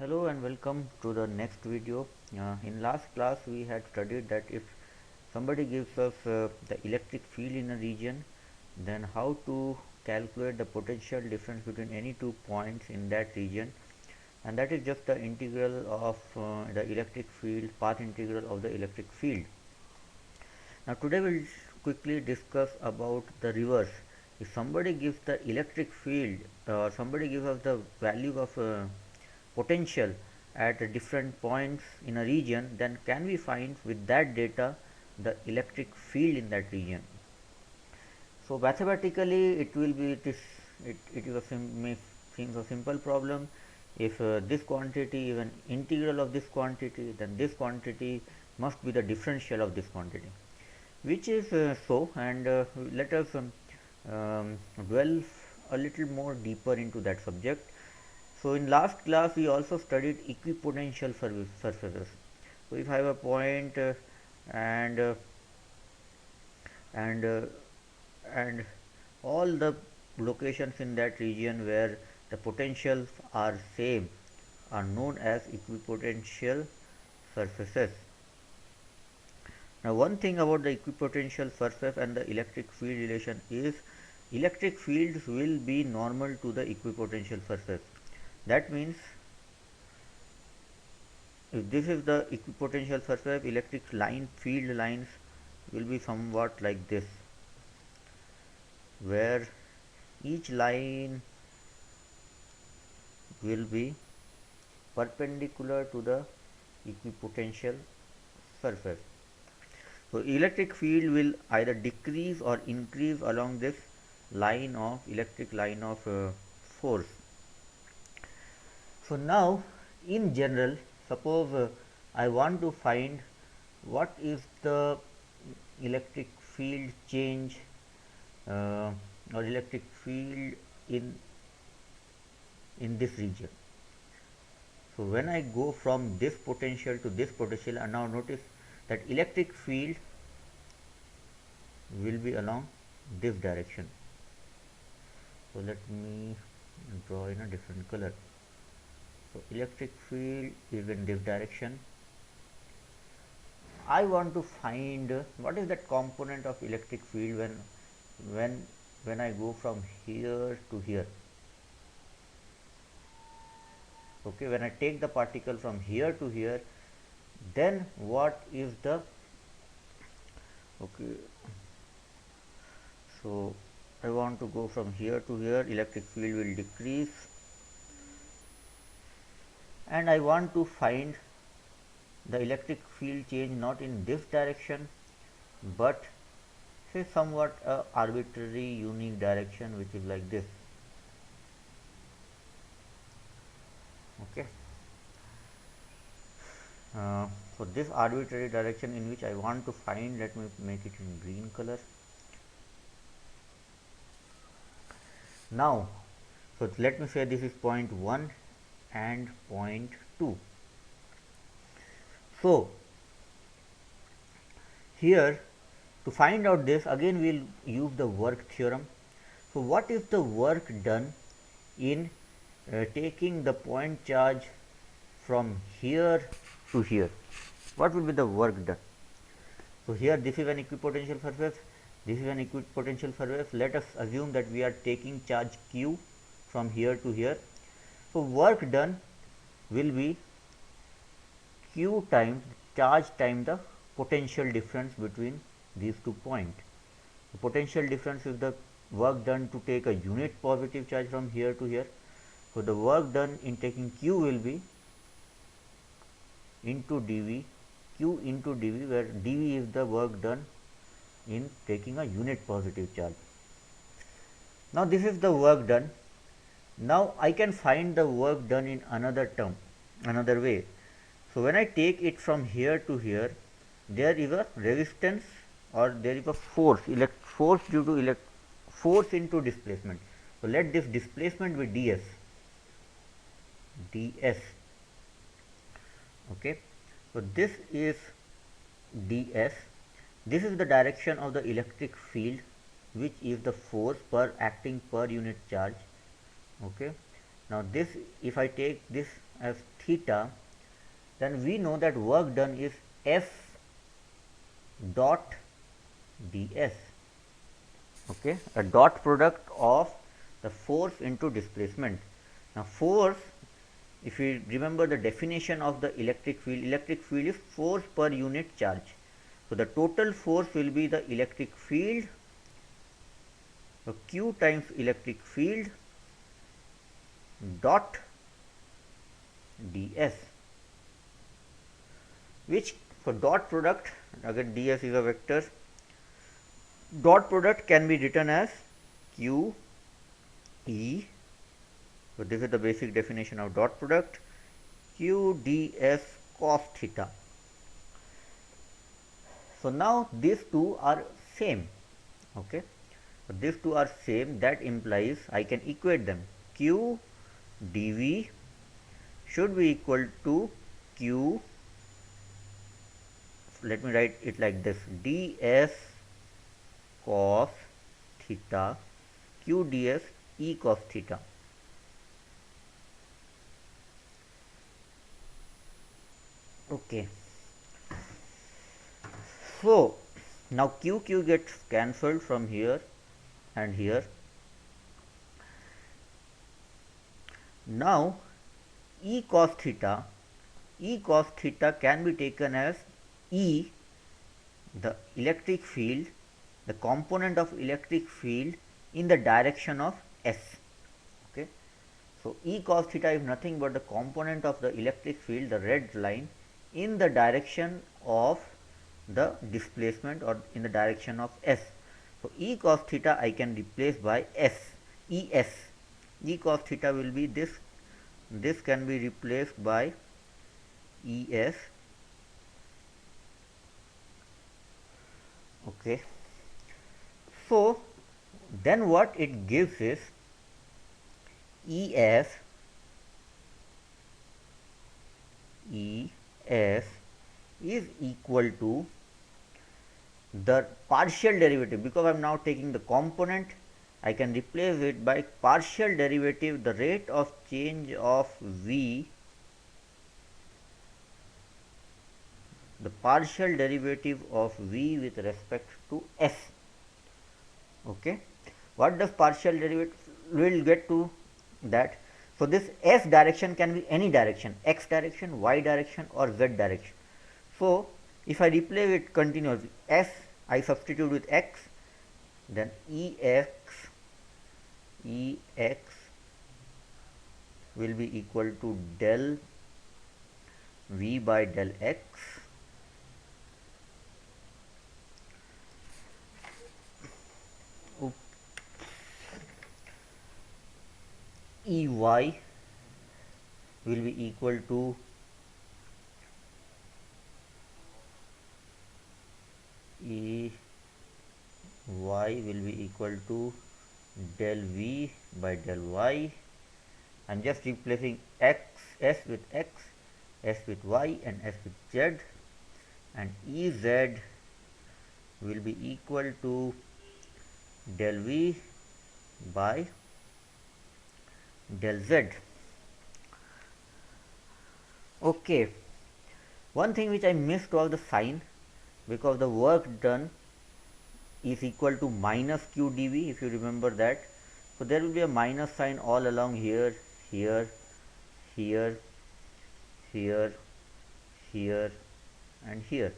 Hello and welcome to the next video. In last class we had studied that if somebody gives us the electric field in a region, then how to calculate the potential difference between any 2 points in that region, and that is just the integral of the electric field, path integral of the electric field. Now today we'll quickly discuss about the reverse. If somebody gives the electric field, somebody gives us the value of potential at different points in a region, then can we find with that data the electric field in that region? So mathematically it is may seems a simple problem. If this quantity is an integral of this quantity, then this quantity must be the differential of this quantity, which is so, and let us delve a little more deeper into that subject. So in last class we also studied equipotential surfaces. So if I have a point and uh, and uh, and all the locations in that region where the potentials are same are known as equipotential surfaces. Now one thing about the equipotential surface and the electric field relation is electric fields will be normal to the equipotential surface. That means if this is the equipotential surface, electric line field lines will be somewhat like this, where each line will be perpendicular to the equipotential surface. So electric field will either decrease or increase along this line of electric line of force. So now in general, suppose I want to find what is the electric field change or electric field in this region. So when I go from this potential to this potential, and now notice that electric field will be along this direction. So let me draw in a different color. So electric field is in this direction. I want to find what is that component of electric field when I go from here to here. Okay, when I take the particle from here to here, then what is the okay? So I want to go from here to here, electric field will decrease, and I want to find the electric field change not in this direction but say somewhat a arbitrary unique direction which is like this. Okay, so this arbitrary direction in which I want to find, let me make it in green color. Now so let me say this is point 1 and point 2. So here to find out this, again we will use the work theorem. So what is the work done in taking the point charge from here to here? What will be the work done? So here this is an equipotential surface, this is an equipotential surface. Let us assume that we are taking charge q from here to here. So work done will be q times charge times the potential difference between these 2 points. The potential difference is the work done to take a unit positive charge from here to here. So the work done in taking q will be into dv, q into dv, where dv is the work done in taking a unit positive charge. Now this is the work done. Now I can find the work done in another term, another way. So when I take it from here to here, there is a resistance or there is a force, force due to force into displacement. So let this displacement be ds. Okay, so this is ds. This is the direction of the electric field, which is the force per acting per unit charge. Okay, now this, if I take this as theta, then we know that work done is F dot ds. Okay, a dot product of the force into displacement. Now force, if you remember the definition of the electric field is force per unit charge. So the total force will be the electric field, so Q times electric field dot ds, which for dot product, again ds is a vector, dot product can be written as Q E. So this is the basic definition of dot product, Q ds cos theta. So now these two are same. Okay, so these two are same, that implies I can equate them. Q dV should be equal to Q, let me write it like this, ds cos theta, Q ds E cos theta. Okay, so now Q gets cancelled from here and here. Now E cos theta can be taken as E, the electric field, the component of electric field in the direction of S. Okay, so E cos theta is nothing but the component of the electric field, the red line, in the direction of the displacement or in the direction of S. So E cos theta I can replace by S, ES. E cos theta will be this, this can be replaced by ES. Okay, so then what it gives is ES is equal to the partial derivative, because I am now taking the component, I can replace it by partial derivative, the rate of change of V, the partial derivative of V with respect to S. Okay, what does partial derivative, we will get to that. So this S direction can be any direction, X direction, Y direction or Z direction. So if I replace it continuously, S I substitute with X, then EX will be equal to del V by del X EY will be equal to EY will be equal to del V by del Y. I am just replacing S with X, S with Y and S with Z, and EZ will be equal to del V by del Z. Okay, one thing which I missed was the sign, because the work done is equal to minus Q dV, if you remember that. So there will be a minus sign all along here, here, here, here, here and here.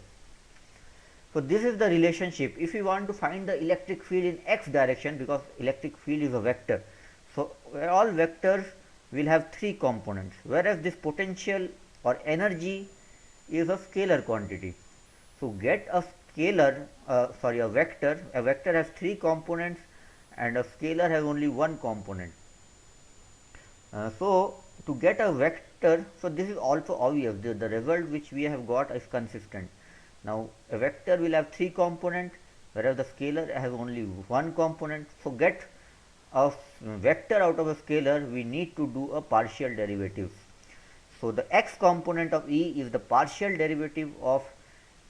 So this is the relationship. If you want to find the electric field in X direction, because electric field is a vector, so all vectors will have three components, whereas this potential or energy is a scalar quantity. So get a scalar, a vector has three components and a scalar has only one component. So to get a vector, so this is also obvious, the result which we have got is consistent. Now a vector will have three components, whereas the scalar has only one component. So get a vector out of a scalar, we need to do a partial derivative. So the x component of E is the partial derivative of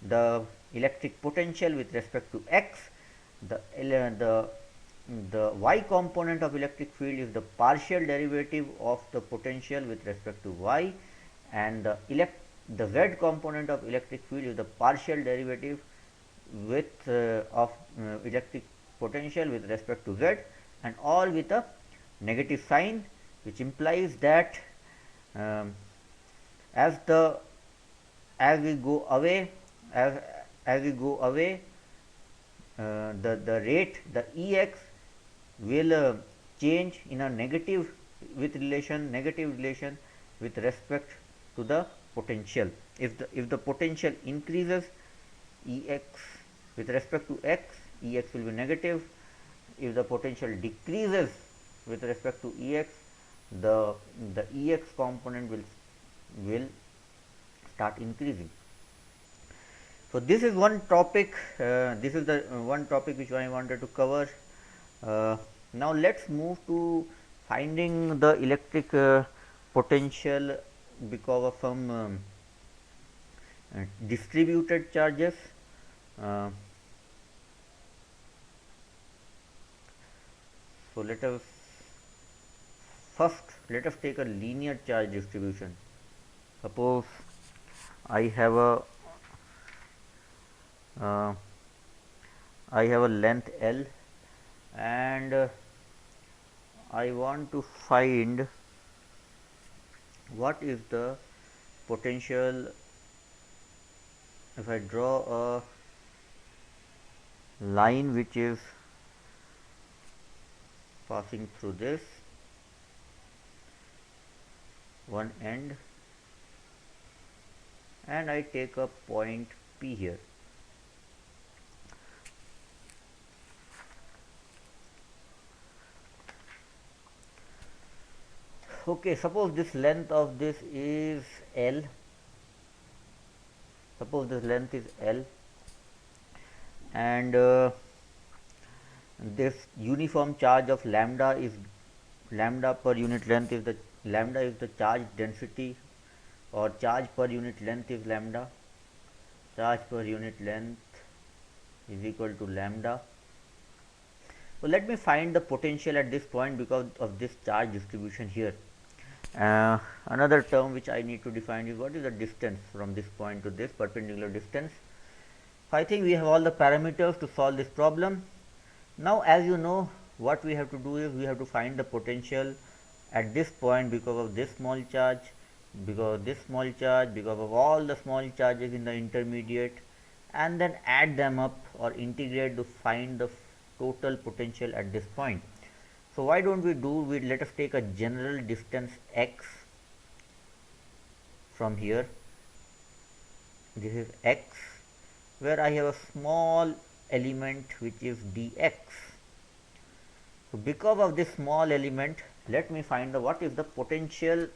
the electric potential with respect to x. The the y component of electric field is the partial derivative of the potential with respect to y, and the z component of electric field is the partial derivative with of electric potential with respect to z, and all with a negative sign, which implies that um, as the as we go away as we go away, the rate, the Ex will change in a negative relation with respect to the potential. If the potential increases, Ex with respect to x, Ex will be negative. If the potential decreases with respect to Ex, the Ex component will start increasing. So this is one topic. This is the one topic which I wanted to cover. Now let's move to finding the electric potential because of some distributed charges. Uh, so let us take a linear charge distribution. Suppose I have uh, a length L, and I want to find what is the potential if I draw a line which is passing through this one end, and I take a point P here. Okay, suppose this length of this is L. Suppose this length is L, and this uniform charge of lambda per unit length is the charge density, or charge per unit length is lambda. Charge per unit length is equal to lambda. So let me find the potential at this point because of this charge distribution here. Another term which I need to define is what is the distance from this point to this perpendicular distance. So I think we have all the parameters to solve this problem. Now as you know, what we have to do is we have to find the potential at this point because of this small charge, because of all the small charges in the intermediate, and then add them up or integrate to find the total potential at this point. So why don't we let us take a general distance x from here. This is x, where I have a small element which is dx. So because of this small element, let me find what is the potential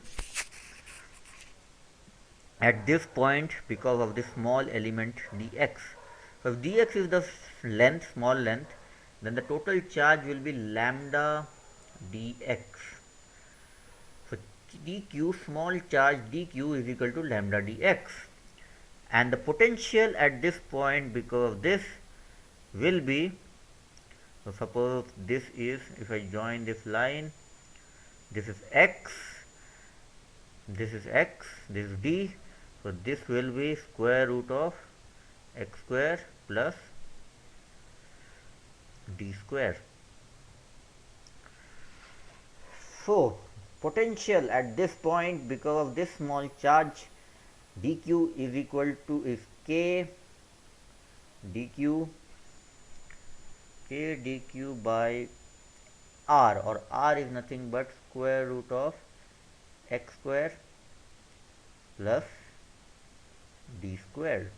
at this point because of this small element dx. So if dx is the length, small length, then the total charge will be lambda dx. So dq, small charge dq, is equal to lambda dx, and the potential at this point because of this will be, so suppose this is, if I join this line, this is x, this is x, this is d, so this will be square root of x square plus d square. So potential at this point because of this small charge dq is equal to is k dq by r, or r is nothing but square root of x square plus d squared.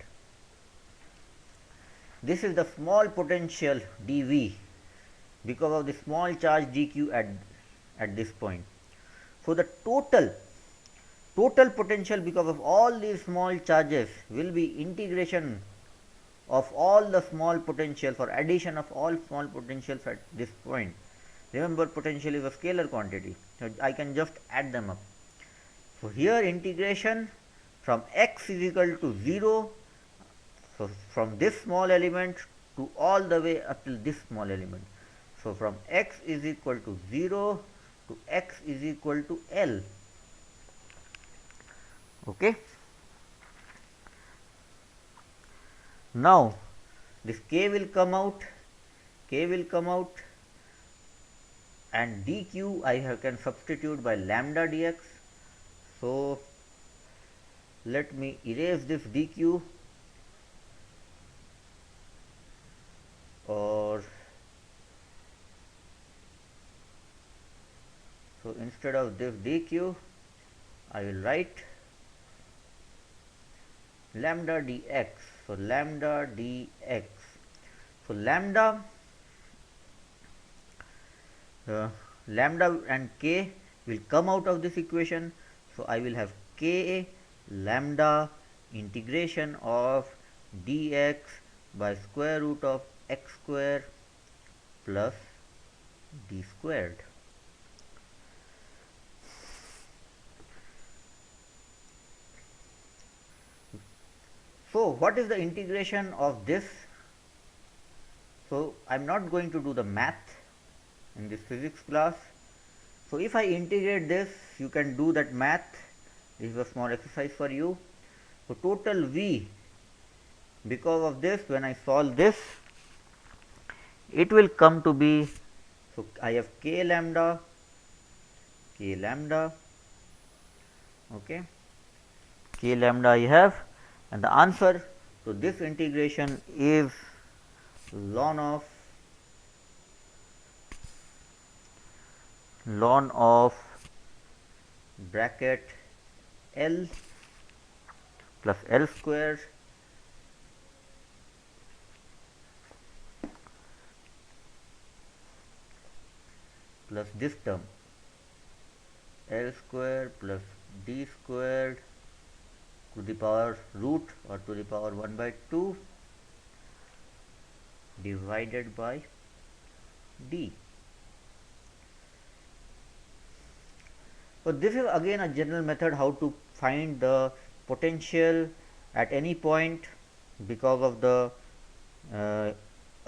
This is the small potential dV because of the small charge dq at this point. So the total potential because of all these small charges will be integration of all the small potential for addition of all small potentials at this point. Remember, potential is a scalar quantity, so I can just add them up. So here integration from x is equal to 0, so from this small element to all the way up till this small element. So from x is equal to 0 to x is equal to L. Okay. Now this k will come out, and dq can substitute by lambda dx. So let me erase this dq, or so instead of this dq I will write lambda dx. So lambda dx. So lambda and k will come out of this equation. So I will have k lambda integration of dx by square root of x square plus d squared. So what is the integration of this? So I am not going to do the math in this physics class. So if I integrate this, you can do that math. This is a small exercise for you. So total V, because of this, when I solve this, it will come to be, so I have k lambda, okay, k lambda I have, and the answer to this integration is ln of bracket L plus L square plus this term L square plus d squared to the power root or to the power 1 by 2 divided by d. So this is again a general method how to find the potential at any point because of the a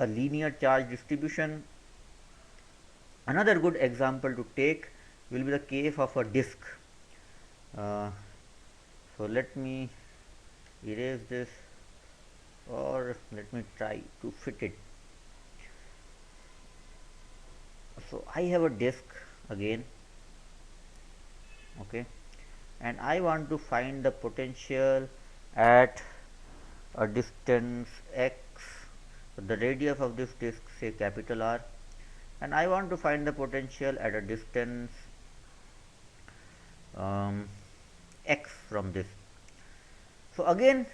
linear charge distribution. Another good example to take will be the case of a disk. So let me erase this, or let me try to fit it. So I have a disk again, okay, and I want to find the potential at a distance x. So the radius of this disk, say capital R, and I want to find the potential at a distance x from this. So again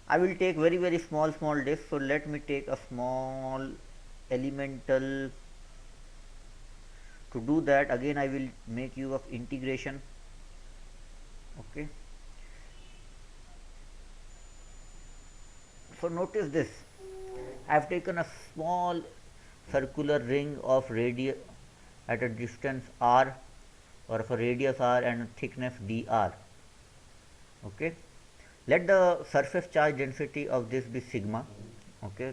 I will take very small disk. So let me take a small elemental. To do that, again I will make use of integration, okay. So notice this, I have taken a small circular ring of radius at a distance r, or of a radius r and a thickness dr, okay. Let the surface charge density of this be sigma, okay.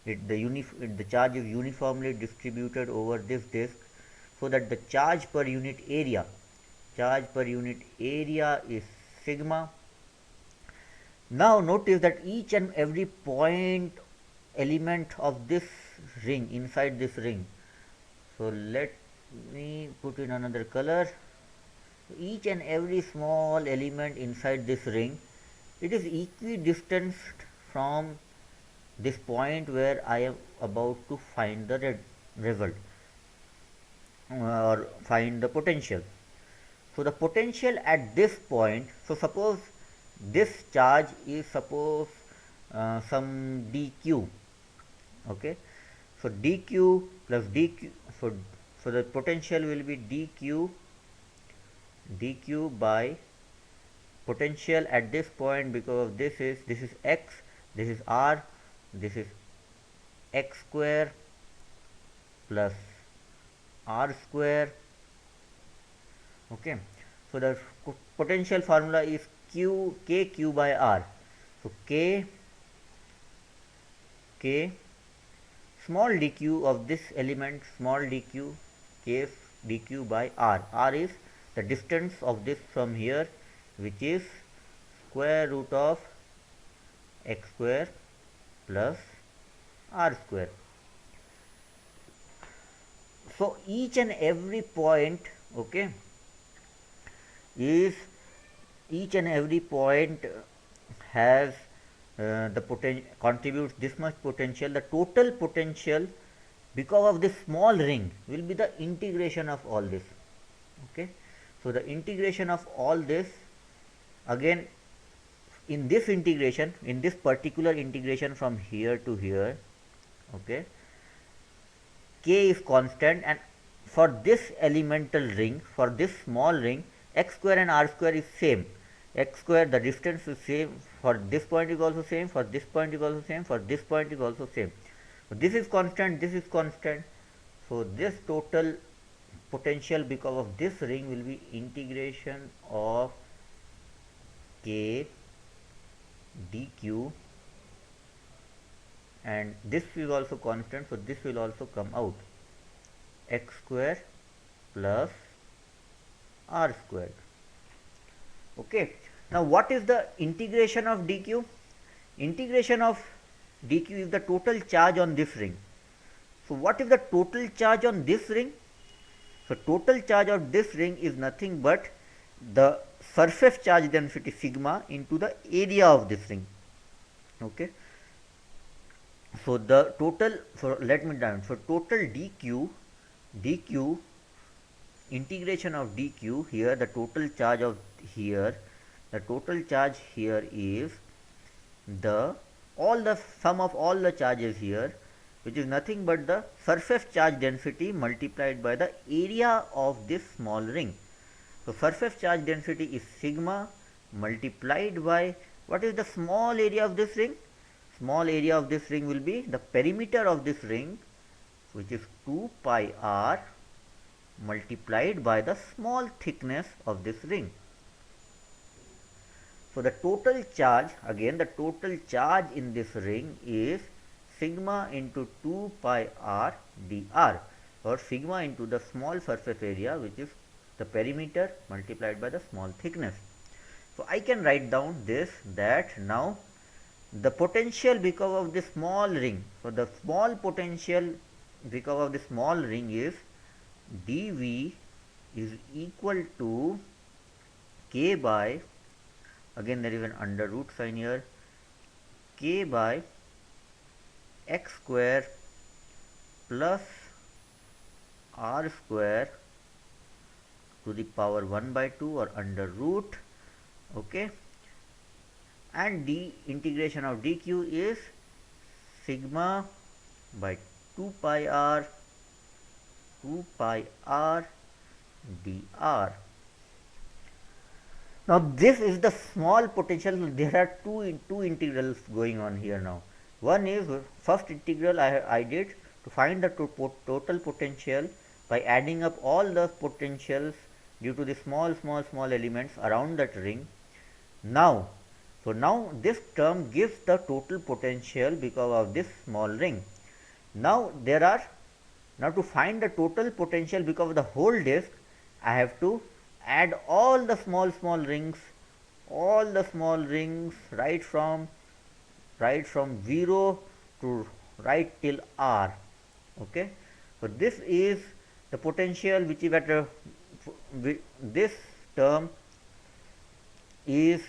The charge is uniformly distributed over this disk, so that the charge per unit area is sigma. Now notice that each and every point element of this ring, inside this ring, so let me put in another color. Each and every small element inside this ring, it is equidistant from this point where I am about to find the result or find the potential. So the potential at this point, so suppose this charge is some dq, okay. So dq plus dq, so the potential will be dq by potential at this point, because of this is x, this is r, this is x square plus r square, okay. So the potential formula is kq by r. So k small dq of this element, small dq, case dq by r. R is the distance of this from here, which is square root of x square plus r square. So each and every point, okay, is each and every point has the potential, contributes this much potential. The total potential because of this small ring will be the integration of all this. Okay, so the integration of all this, again in this integration, in this particular integration from here to here, okay, k is constant, and for this elemental ring, for this small ring, x square and r square is same. X square, the distance is same, for this point is also same, for this point is also same, for this point is also same. So this is constant, this is constant. So this total potential because of this ring will be integration of k dq, and this is also constant, so this will also come out, x square plus r squared. Okay, now what is the integration of dq? Integration of dq is the total charge on this ring. So what is the total charge on this ring? So total charge of this ring is nothing but the surface charge density sigma into the area of this ring. Okay, so the total, for let me down, for total dq, integration of dq, here the total charge of here, the total charge here is the all the sum of all the charges here, which is nothing but the surface charge density multiplied by the area of this small ring. So surface charge density is sigma multiplied by, what is the small area of this ring? Small area of this ring will be the perimeter of this ring, which is 2 pi r multiplied by the small thickness of this ring. So the total charge, again the total charge in this ring is sigma into 2 pi r dr, or sigma into the small surface area, which is the perimeter multiplied by the small thickness. So I can write down this, that now the potential because of this small ring, so the small potential because of the small ring is dV is equal to k by, again there is an under root sign here, k by x square plus r square to the power 1 by 2 or under root. Okay, and the integration of dq is sigma by 2 pi r dr. Now this is the small potential. There are two integrals going on here now. One is first integral I did to find the total potential by adding up all the potentials due to the small elements around that ring. Now, so now this term gives the total potential because of this small ring. Now there are, now to find the total potential because of the whole disk, I have to add all the small rings, right from 0 to right till r. Okay, so this is the potential which is at this term is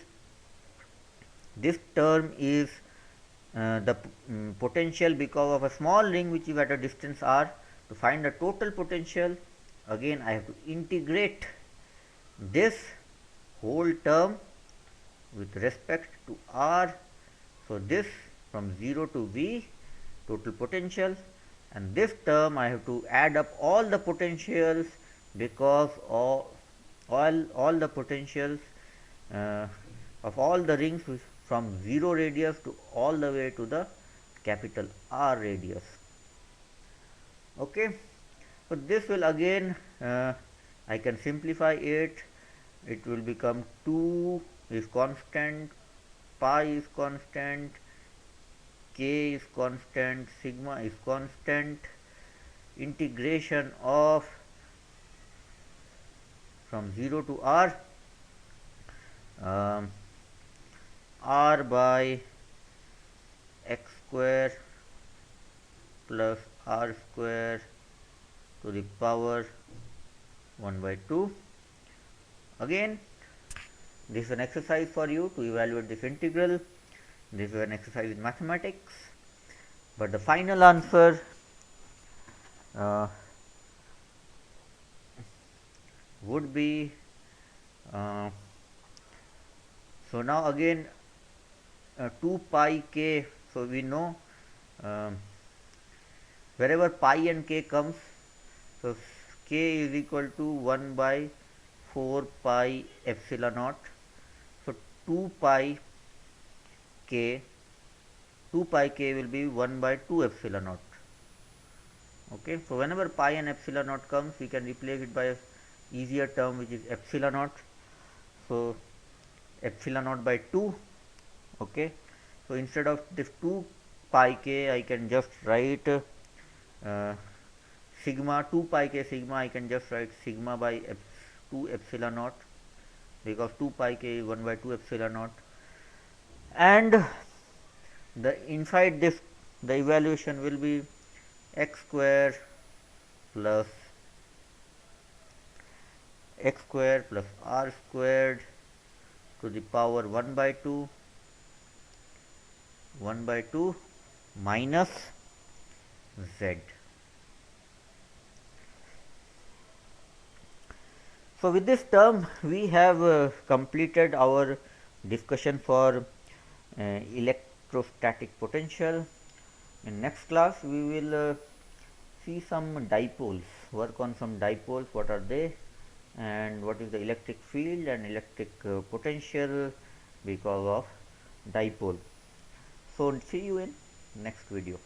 the potential because of a small ring which is at a distance r. To find the total potential, again I have to integrate this whole term with respect to r. So this from 0 to v, total potential, and this term I have to add up all the potentials because of all the potentials of all the rings from 0 radius to all the way to the capital R radius. Okay, so this will again I can simplify it. It will become 2 is constant, pi is constant, K is constant, sigma is constant, integration of from 0 to r, um, r by x square plus r square to the power 1 by 2. Again, this is an exercise for you to evaluate this integral. This is an exercise in mathematics, but the final answer uh, would be so now again 2 pi k. So we know um, wherever pi and k comes, so k is equal to 1 by 4 pi epsilon naught. So 2 pi k, 2 pi k will be 1 by 2 epsilon naught. Okay, so whenever pi and epsilon naught comes, we can replace it by a easier term which is epsilon naught. So epsilon naught by 2. Okay, so instead of this 2 pi k, I can just write sigma 2 pi k sigma. I can just write sigma by 2 epsilon naught, because 2 pi k is 1 by 2 epsilon naught, and the inside this the evaluation will be x square plus r squared to the power 1 by 2 minus z. So with this term we have completed our discussion for electrostatic potential. In next class we will see some dipoles, work on some dipoles, what are they and what is the electric field and electric potential because of dipole. So see you in next video.